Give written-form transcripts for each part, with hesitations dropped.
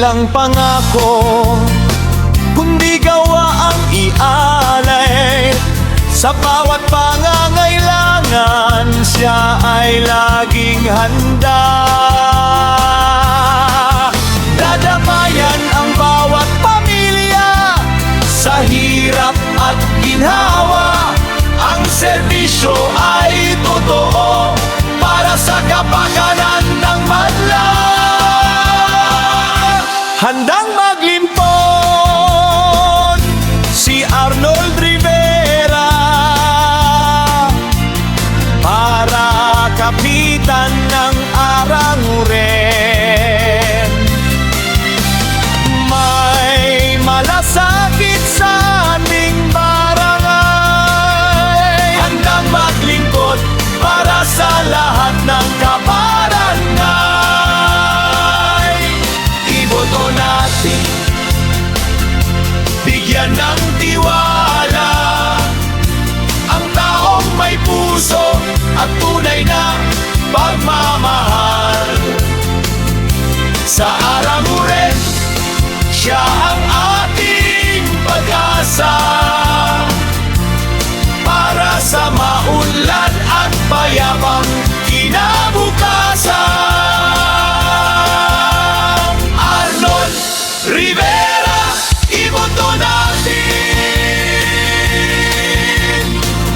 lang pangako, kundi gawa ang ialay. Sa bawat pangangailangan, siya ay laging handa. Dadamayan ang bawat pamilya sa hirap at ginhawa. Ang serbisyo ay totoo para sa kapakanan ng madla. Handang maglimpod si Arnold Rivera para kapitan ng Aranguren. May malasakit sa aming barangay, handang maglingkod para sa lahat ng kabarangay. Iboto natin, bigyan ng tiwala ang taong may puso at tunay na pagmamahal. Sa Aranguren, siya ang ating pag-asa para sa maunlad at payapang kinabukasan. Arnold Rivera, iboto natin,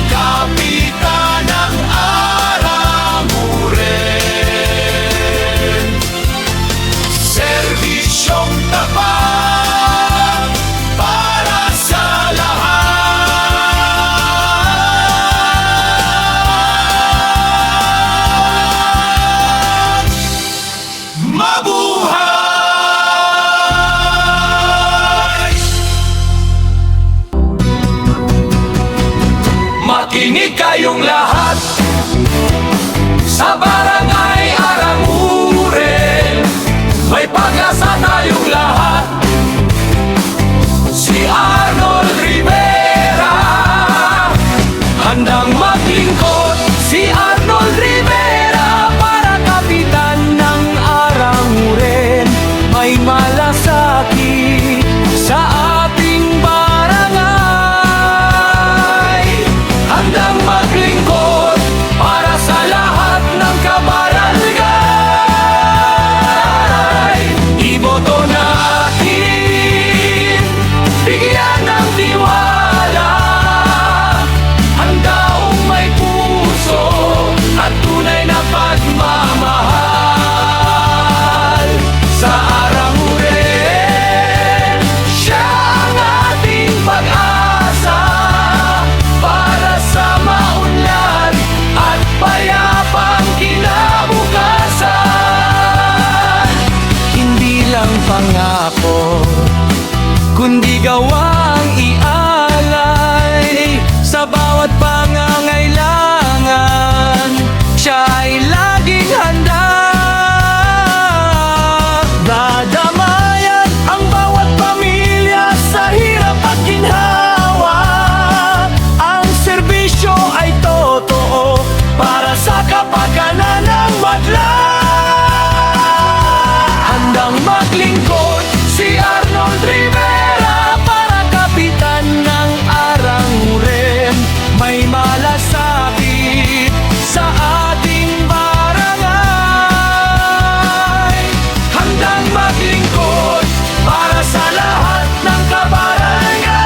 kapitan ng Aranguren. Serbisyong tapat para sa lahat. Mabuhay! Makinig kayong lahat sa Barangay Aranguren. May pag-asa tayong lahat. Si Arnold Rivera handang maglingkod. Si Arnold Rivera para kapitan ng Aranguren. May malasakit sa ating barangay, handang maglingkod para sa lahat ng kabarangay. Iboto natin, bigyan ng tiwala ang taong may puso at tunay na pagmamahal. Sa Aranguren, siya ang ating pag-asa para sa maunlad at payapang kinabukasan. Hindi lang pangako, kundi gawang ialay. Sa bawat pangangailangan, siya ay laging handa. Dadamayan ang bawat pamilya sa hirap at ginhawa. Ang serbisyo ay totoo para sa kapakanan ng madla. Handang maglingkod si Arnold Rivera para kapitan ng Aranguren. May malasakit sa ating barangay, handang maglingkod para sa lahat ng kabarangay.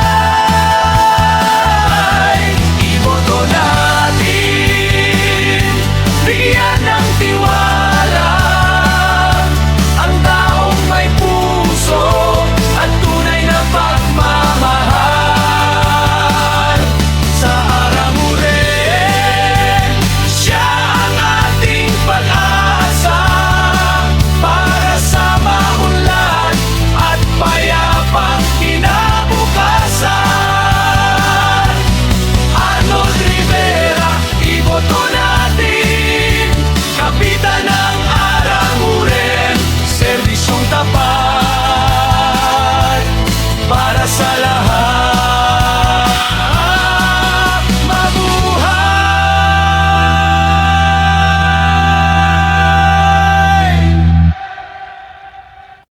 Iboto natin, bigyan ng tiwala